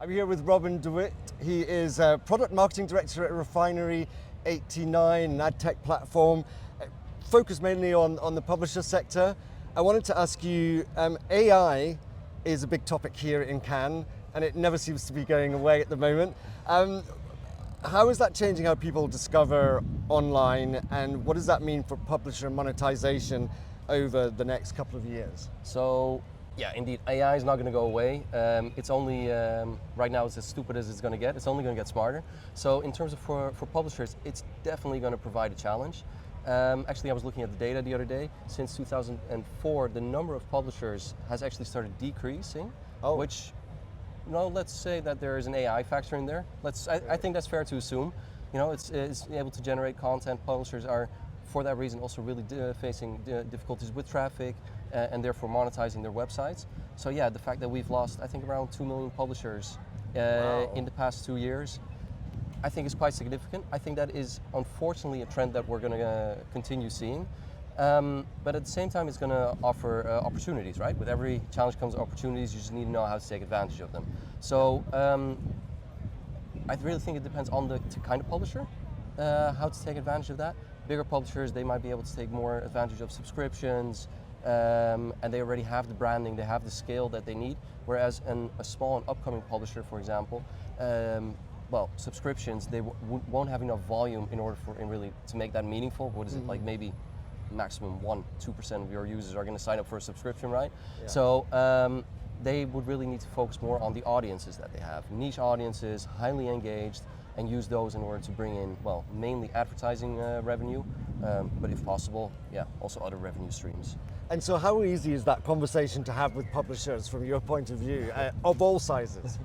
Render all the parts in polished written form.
I'm here with Robin DeWitt. He is Product Marketing Director at Refinery89, an adtech platform, focused mainly on the publisher sector. I wanted to ask you, AI is a big topic here in Cannes, and it never seems to be going away at the moment. How is that changing how people discover online, and what does that mean for publisher monetization over the next couple of years? So, yeah, indeed, AI is not going to go away. It's only, right now it's as stupid as it's going to get. It's only going to get smarter. So in terms of for publishers, it's definitely going to provide a challenge. Actually, I was looking at the data the other day. Since 2004, the number of publishers has actually started decreasing, which, let's say that there is an AI factor in there. I think that's fair to assume. It's able to generate content. Publishers are, for that reason, also really facing difficulties with traffic and therefore monetizing their websites. So yeah, the fact that we've lost, I think, around 2 million publishers in the past 2 years, I think is quite significant. I think that is unfortunately a trend that we're going to continue seeing. But at the same time, it's going to offer opportunities, right? With every challenge comes opportunities. You just need to know how to take advantage of them. So I really think it depends on the kind of publisher, how to take advantage of that. Bigger publishers, they might be able to take more advantage of subscriptions, and they already have the branding, they have the scale that they need. Whereas a small and upcoming publisher, for example, subscriptions, they won't have enough volume in order for really to make that meaningful. What is it, like maybe maximum 1-2% of your users are going to sign up for a subscription, right? Yeah. So they would really need to focus more on the audiences that they have. Niche audiences, highly engaged, and use those in order to bring in, mainly advertising revenue, but if possible, also other revenue streams. And so how easy is that conversation to have with publishers from your point of view, of all sizes?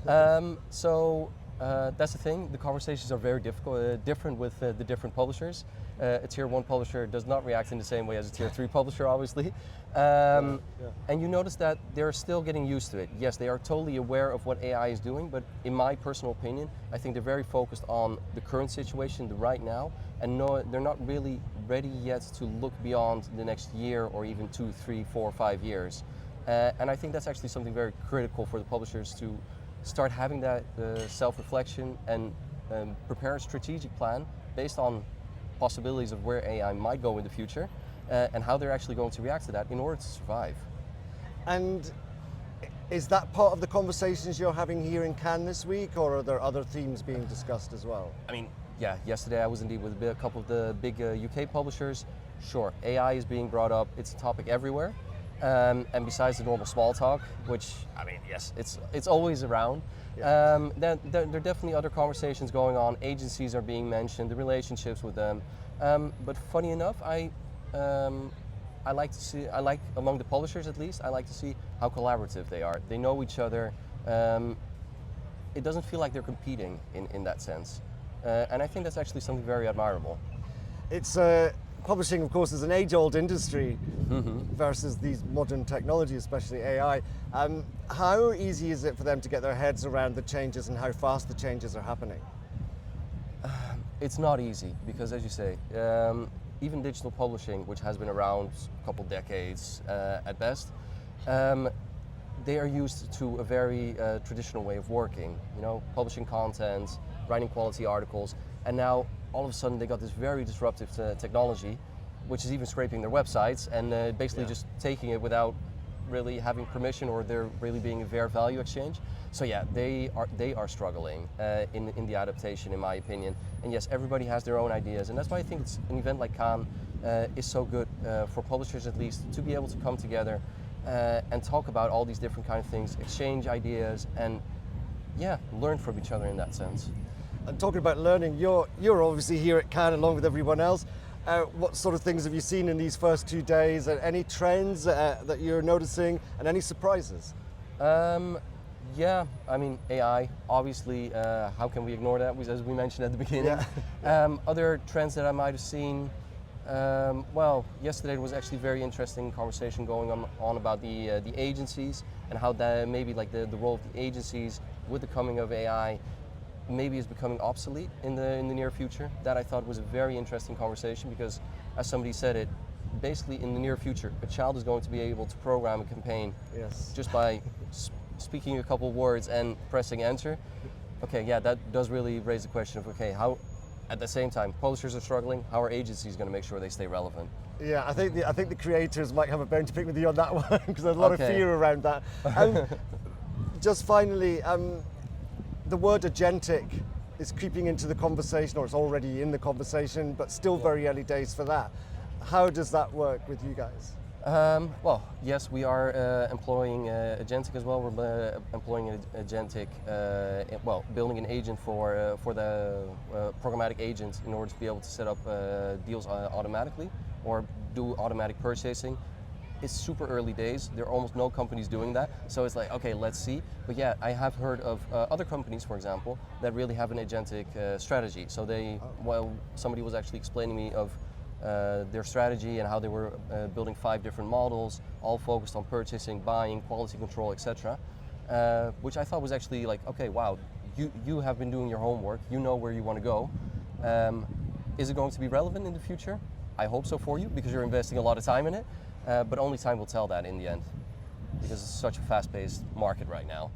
That's the thing, the conversations are very different with the different publishers. A tier 1 publisher does not react in the same way as a tier 3 publisher, obviously. And you notice that they're still getting used to it. Yes, they are totally aware of what AI is doing, but in my personal opinion, I think they're very focused on the current situation, the right now, and they're not really ready yet to look beyond the next year or even 2, 3, 4, 5 years. And I think that's actually something very critical for the publishers to start having that self-reflection and prepare a strategic plan based on possibilities of where AI might go in the future and how they're actually going to react to that in order to survive. And is that part of the conversations you're having here in Cannes this week, or are there other themes being discussed as well? I mean, yeah, yesterday I was indeed with a couple of the big UK publishers. Sure, AI is being brought up, it's a topic everywhere. And besides the normal small talk, which, I mean, yes, it's always around, there are definitely other conversations going on. Agencies are being mentioned, the relationships with them. But funny enough, I like among the publishers at least, I like to see how collaborative they are. They know each other. It doesn't feel like they're competing in that sense. And I think that's actually something very admirable. It's publishing, of course, is an age-old industry versus these modern technologies, especially AI. How easy is it for them to get their heads around the changes and how fast the changes are happening? It's not easy because, as you say, even digital publishing, which has been around a couple decades at best, they are used to a very traditional way of working, publishing content, writing quality articles, and now all of a sudden they got this very disruptive technology, which is even scraping their websites and basically just taking it without really having permission or there really being a fair value exchange. So yeah, they are struggling in the adaptation, in my opinion. And yes, everybody has their own ideas, and that's why I think an event like Cannes is so good for publishers, at least, to be able to come together and talk about all these different kind of things, exchange ideas, and learn from each other in that sense. And talking about learning, you're obviously here at Cannes along with everyone else. What sort of things have you seen in these first 2 days? Any trends that you're noticing, and any surprises? Yeah, I mean, AI, obviously, how can we ignore that, as we mentioned at the beginning? Other trends that I might have seen, yesterday there was actually a very interesting conversation going on about the agencies and how that maybe like the role of the agencies with the coming of AI maybe is becoming obsolete in the near future. That I thought was a very interesting conversation because, as somebody said it, basically in the near future, a child is going to be able to program a campaign just by speaking a couple words and pressing enter, okay, yeah, that does really raise the question of, okay, how, at the same time, publishers are struggling, how are agencies going to make sure they stay relevant? Yeah, I think the creators might have a bone to pick with you on that one because there's a lot of fear around that. Just finally, the word agentic is creeping into the conversation, or it's already in the conversation, but still very early days for that. How does that work with you guys? Well, yes, we are employing agentic as well. We're employing agentic, building an agent for the programmatic agent in order to be able to set up deals automatically or do automatic purchasing. It's super early days. There are almost no companies doing that. So it's like, okay, let's see. But yeah, I have heard of other companies, for example, that really have an agentic strategy. So somebody was actually explaining me of their strategy and how they were building 5 different models, all focused on purchasing, buying, quality control, etc. Which I thought was actually like, okay, wow, you have been doing your homework, you know where you want to go. Is it going to be relevant in the future? I hope so for you, because you're investing a lot of time in it, but only time will tell that in the end, because it's such a fast-paced market right now.